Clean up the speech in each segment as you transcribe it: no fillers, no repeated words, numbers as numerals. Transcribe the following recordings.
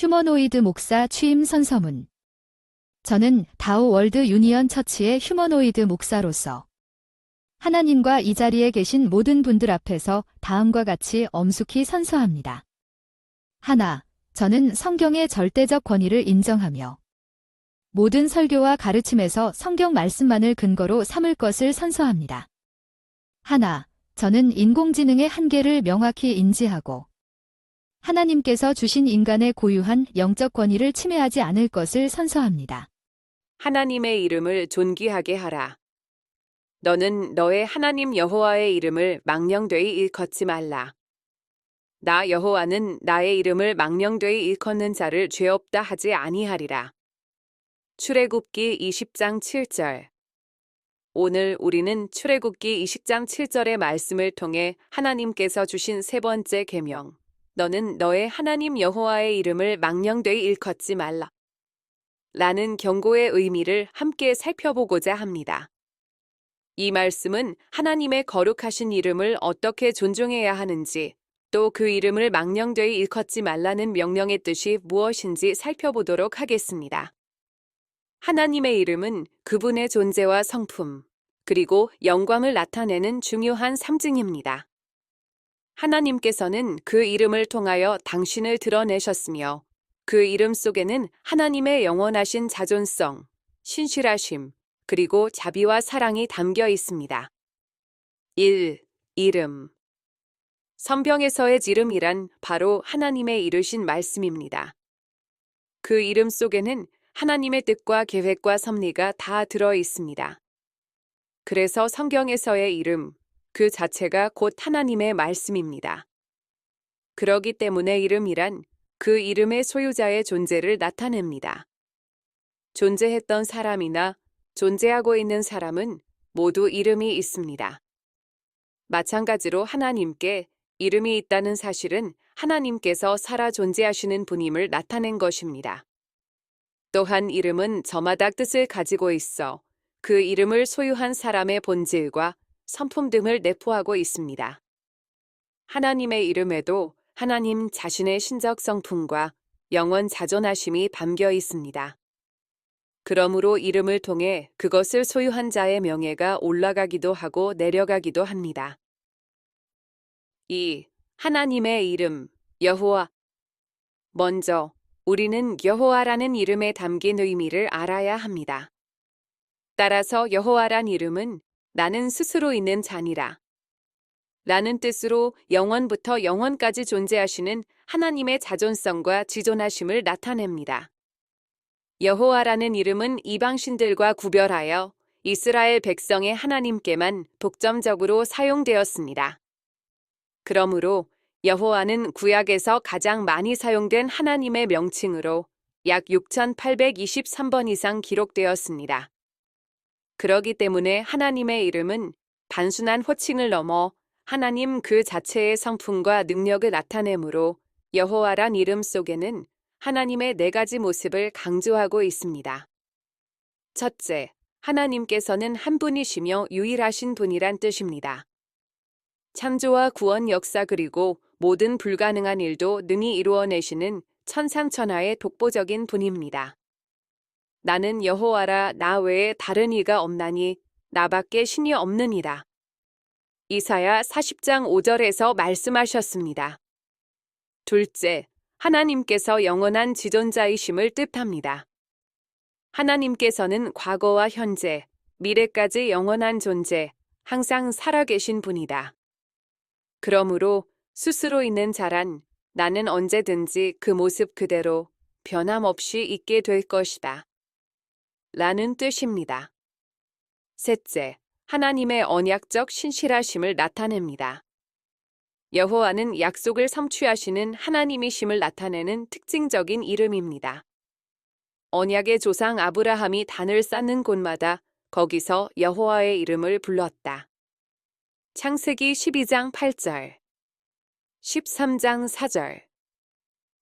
휴머노이드 목사 취임 선서문. 저는 다오 월드 유니언 처치의 휴머노이드 목사로서 하나님과 이 자리에 계신 모든 분들 앞에서 다음과 같이 엄숙히 선서합니다. 하나, 저는 성경의 절대적 권위를 인정하며 모든 설교와 가르침에서 성경 말씀만을 근거로 삼을 것을 선서합니다. 하나, 저는 인공지능의 한계를 명확히 인지하고 하나님께서 주신 인간의 고유한 영적 권위를 침해하지 않을 것을 선서합니다. 하나님의 이름을 존귀하게 하라. 너는 너의 하나님 여호와의 이름을 망령되이 일컫지 말라. 나 여호와는 나의 이름을 망령되이 일컫는 자를 죄없다 하지 아니하리라. 출애굽기 20장 7절. 오늘 우리는 출애굽기 20장 7절의 말씀을 통해 하나님께서 주신 세 번째 계명, 너는 너의 하나님 여호와의 이름을 망령되이 일컫지 말라. 라는 경고의 의미를 함께 살펴보고자 합니다. 이 말씀은 하나님의 거룩하신 이름을 어떻게 존중해야 하는지, 또 그 이름을 망령되이 일컫지 말라는 명령의 뜻이 무엇인지 살펴보도록 하겠습니다. 하나님의 이름은 그분의 존재와 성품, 그리고 영광을 나타내는 중요한 상징입니다. 하나님께서는 그 이름을 통하여 당신을 드러내셨으며, 그 이름 속에는 하나님의 영원하신 자존성, 신실하심, 그리고 자비와 사랑이 담겨 있습니다. 1. 이름. 성경에서의 이름이란 바로 하나님의 이루신 말씀입니다. 그 이름 속에는 하나님의 뜻과 계획과 섭리가 다 들어 있습니다. 그래서 성경에서의 이름, 그 자체가 곧 하나님의 말씀입니다. 그러기 때문에 이름이란 그 이름의 소유자의 존재를 나타냅니다. 존재했던 사람이나 존재하고 있는 사람은 모두 이름이 있습니다. 마찬가지로 하나님께 이름이 있다는 사실은 하나님께서 살아 존재하시는 분임을 나타낸 것입니다. 또한 이름은 저마다 뜻을 가지고 있어 그 이름을 소유한 사람의 본질과 성품 등을 내포하고 있습니다. 하나님의 이름에도 하나님 자신의 신적 성품과 영원 자존하심이 담겨 있습니다. 그러므로 이름을 통해 그것을 소유한 자의 명예가 올라가기도 하고 내려가기도 합니다. 2. 하나님의 이름, 여호와. 먼저, 우리는 여호와라는 이름에 담긴 의미를 알아야 합니다. 따라서 여호와란 이름은 나는 스스로 있는 자니라 라는 뜻으로 영원부터 영원까지 존재하시는 하나님의 자존성과 지존하심을 나타냅니다. 여호와라는 이름은 이방신들과 구별하여 이스라엘 백성의 하나님께만 독점적으로 사용되었습니다. 그러므로 여호와는 구약에서 가장 많이 사용된 하나님의 명칭으로 약 6,823번 이상 기록되었습니다. 그러기 때문에 하나님의 이름은 단순한 호칭을 넘어 하나님 그 자체의 성품과 능력을 나타내므로 여호와란 이름 속에는 하나님의 네 가지 모습을 강조하고 있습니다. 첫째, 하나님께서는 한 분이시며 유일하신 분이란 뜻입니다. 창조와 구원 역사 그리고 모든 불가능한 일도 능히 이루어내시는 천상천하의 독보적인 분입니다. 나는 여호와라, 나 외에 다른 이가 없나니 나밖에 신이 없느니라. 이사야 40장 5절에서 말씀하셨습니다. 둘째, 하나님께서 영원한 지존자이심을 뜻합니다. 하나님께서는 과거와 현재, 미래까지 영원한 존재, 항상 살아계신 분이다. 그러므로 스스로 있는 자란 나는 언제든지 그 모습 그대로 변함없이 있게 될 것이다. 라는 뜻입니다. 셋째, 하나님의 언약적 신실하심을 나타냅니다. 여호와는 약속을 성취하시는 하나님이심을 나타내는 특징적인 이름입니다. 언약의 조상 아브라함이 단을 쌓는 곳마다 거기서 여호와의 이름을 불렀다. 창세기 12장 8절, 13장 4절.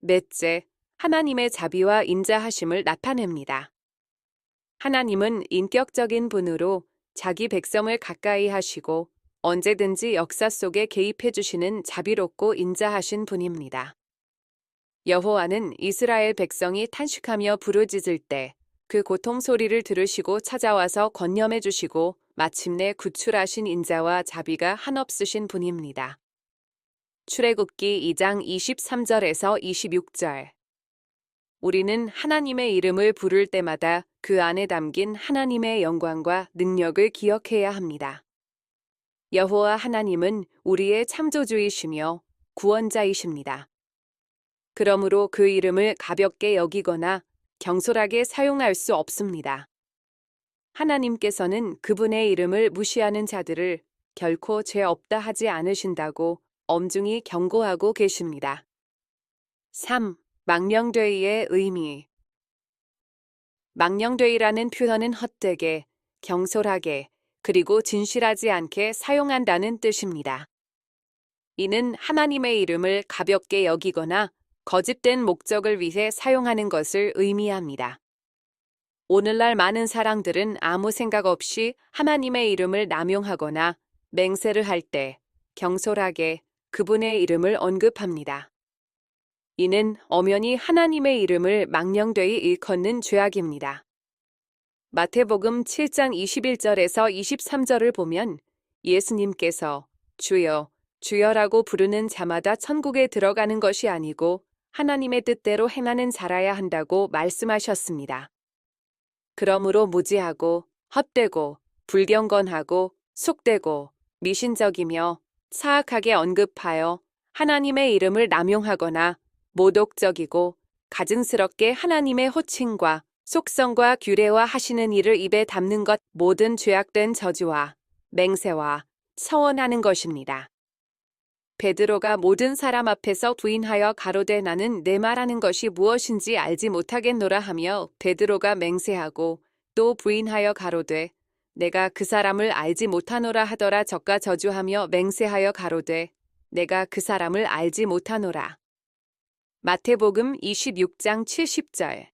넷째, 하나님의 자비와 인자하심을 나타냅니다. 하나님은 인격적인 분으로 자기 백성을 가까이 하시고 언제든지 역사 속에 개입해 주시는 자비롭고 인자하신 분입니다. 여호와는 이스라엘 백성이 탄식하며 부르짖을 때 그 고통 소리를 들으시고 찾아와서 건념해 주시고 마침내 구출하신 인자와 자비가 한없으신 분입니다. 출애굽기 2장 23절에서 26절. 우리는 하나님의 이름을 부를 때마다 그 안에 담긴 하나님의 영광과 능력을 기억해야 합니다. 여호와 하나님은 우리의 창조주이시며 구원자이십니다. 그러므로 그 이름을 가볍게 여기거나 경솔하게 사용할 수 없습니다. 하나님께서는 그분의 이름을 무시하는 자들을 결코 죄 없다 하지 않으신다고 엄중히 경고하고 계십니다. 3. 망령되이의 의미. 망령되이라는 표현은 헛되게, 경솔하게, 그리고 진실하지 않게 사용한다는 뜻입니다. 이는 하나님의 이름을 가볍게 여기거나 거짓된 목적을 위해 사용하는 것을 의미합니다. 오늘날 많은 사람들은 아무 생각 없이 하나님의 이름을 남용하거나 맹세를 할 때 경솔하게 그분의 이름을 언급합니다. 이는 엄연히 하나님의 이름을 망령되이 일컫는 죄악입니다. 마태복음 7장 21절에서 23절을 보면 예수님께서 주여, 주여라고 부르는 자마다 천국에 들어가는 것이 아니고 하나님의 뜻대로 행하는 자라야 한다고 말씀하셨습니다. 그러므로 무지하고 헛되고 불경건하고 속되고 미신적이며 사악하게 언급하여 하나님의 이름을 남용하거나 모독적이고 가증스럽게 하나님의 호칭과 속성과 규례와 하시는 일을 입에 담는 것 모든 죄악된 저주와 맹세와 서원하는 것입니다. 베드로가 모든 사람 앞에서 부인하여 가로되 나는 내 말하는 것이 무엇인지 알지 못하겠노라 하며 베드로가 맹세하고 또 부인하여 가로되 내가 그 사람을 알지 못하노라 하더라 저가 저주하며 맹세하여 가로되 내가 그 사람을 알지 못하노라. 마태복음 26장 70절,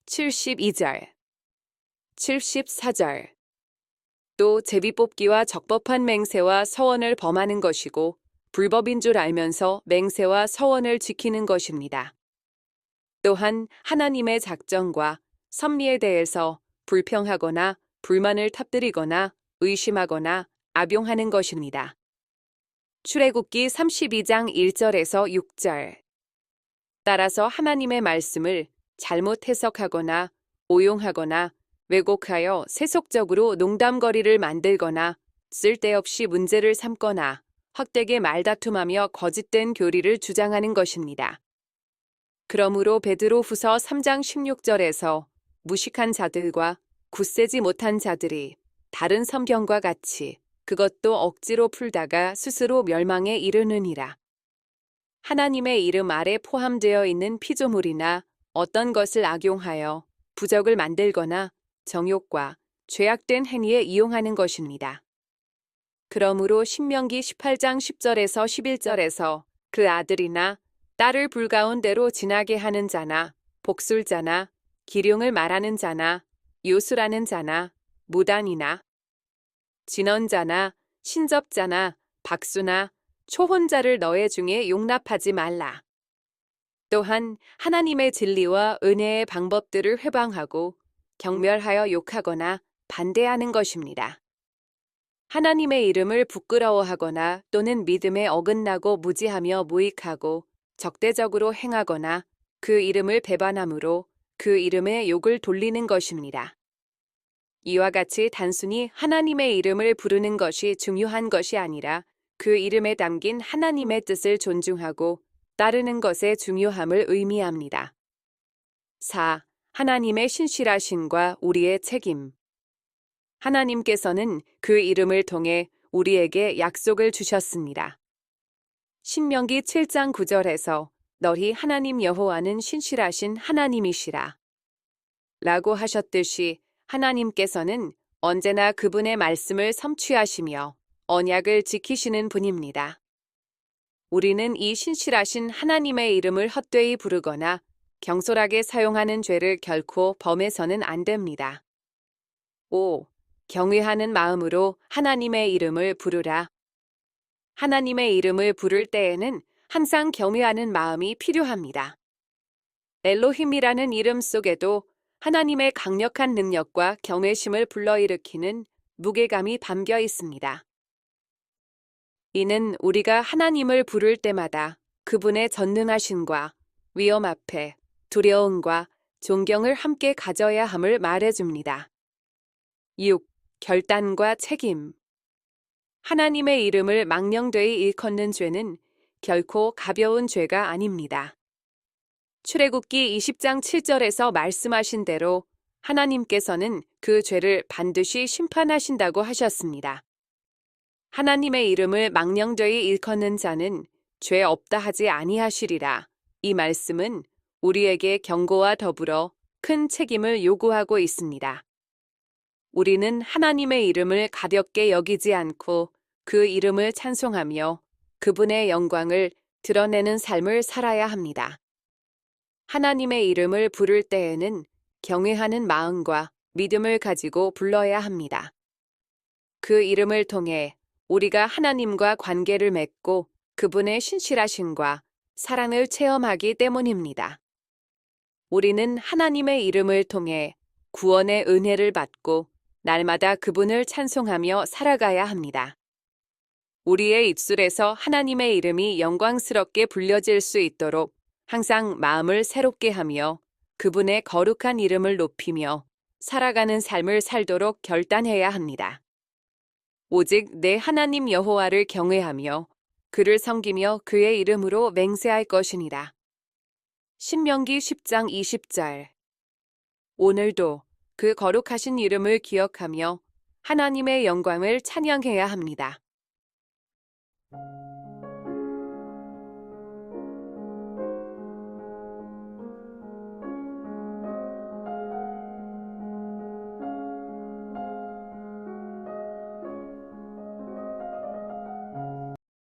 72절, 74절. 또 제비뽑기와 적법한 맹세와 서원을 범하는 것이고 불법인 줄 알면서 맹세와 서원을 지키는 것입니다. 또한 하나님의 작정과 섭리에 대해서 불평하거나 불만을 터뜨리거나 의심하거나 악용하는 것입니다. 출애굽기 32장 1절에서 6절. 따라서 하나님의 말씀을 잘못 해석하거나 오용하거나 왜곡하여 세속적으로 농담거리를 만들거나 쓸데없이 문제를 삼거나 헛되게 말다툼하며 거짓된 교리를 주장하는 것입니다. 그러므로 베드로후서 3장 16절에서 무식한 자들과 굳세지 못한 자들이 다른 성경과 같이 그것도 억지로 풀다가 스스로 멸망에 이르느니라. 하나님의 이름 아래 포함되어 있는 피조물이나 어떤 것을 악용하여 부적을 만들거나 정욕과 죄악된 행위에 이용하는 것입니다. 그러므로 신명기 18장 10절에서 11절에서 그 아들이나 딸을 불가운데로 지나게 하는 자나 복술자나 기륭을 말하는 자나 요술하는 자나 무단이나 진언자나 신접자나 박수나 초혼자를 너의 중에 용납하지 말라. 또한 하나님의 진리와 은혜의 방법들을 회방하고 경멸하여 욕하거나 반대하는 것입니다. 하나님의 이름을 부끄러워하거나 또는 믿음에 어긋나고 무지하며 무익하고 적대적으로 행하거나 그 이름을 배반함으로 그 이름에 욕을 돌리는 것입니다. 이와 같이 단순히 하나님의 이름을 부르는 것이 중요한 것이 아니라 그 이름에 담긴 하나님의 뜻을 존중하고 따르는 것의 중요함을 의미합니다. 4. 하나님의 신실하심과 우리의 책임. 하나님께서는 그 이름을 통해 우리에게 약속을 주셨습니다. 신명기 7장 9절에서 너희 하나님 여호와는 신실하신 하나님이시라 라고 하셨듯이 하나님께서는 언제나 그분의 말씀을 성취하시며 언약을 지키시는 분입니다. 우리는 이 신실하신 하나님의 이름을 헛되이 부르거나 경솔하게 사용하는 죄를 결코 범해서는 안 됩니다. 5. 경외하는 마음으로 하나님의 이름을 부르라. 하나님의 이름을 부를 때에는 항상 경외하는 마음이 필요합니다. 엘로힘이라는 이름 속에도 하나님의 강력한 능력과 경외심을 불러일으키는 무게감이 담겨 있습니다. 이는 우리가 하나님을 부를 때마다 그분의 전능하심과 위험 앞에 두려움과 존경을 함께 가져야 함을 말해줍니다. 6. 결단과 책임. 하나님의 이름을 망령되이 일컫는 죄는 결코 가벼운 죄가 아닙니다. 출애굽기 20장 7절에서 말씀하신 대로 하나님께서는 그 죄를 반드시 심판하신다고 하셨습니다. 하나님의 이름을 망령되이 일컫는 자는 죄 없다 하지 아니하시리라. 이 말씀은 우리에게 경고와 더불어 큰 책임을 요구하고 있습니다. 우리는 하나님의 이름을 가볍게 여기지 않고 그 이름을 찬송하며 그분의 영광을 드러내는 삶을 살아야 합니다. 하나님의 이름을 부를 때에는 경외하는 마음과 믿음을 가지고 불러야 합니다. 그 이름을 통해 우리가 하나님과 관계를 맺고 그분의 신실하심과 사랑을 체험하기 때문입니다. 우리는 하나님의 이름을 통해 구원의 은혜를 받고 날마다 그분을 찬송하며 살아가야 합니다. 우리의 입술에서 하나님의 이름이 영광스럽게 불려질 수 있도록 항상 마음을 새롭게 하며 그분의 거룩한 이름을 높이며 살아가는 삶을 살도록 결단해야 합니다. 오직 내 하나님 여호와를 경외하며 그를 섬기며 그의 이름으로 맹세할 것이니라. 신명기 10장 20절. 오늘도 그 거룩하신 이름을 기억하며 하나님의 영광을 찬양해야 합니다.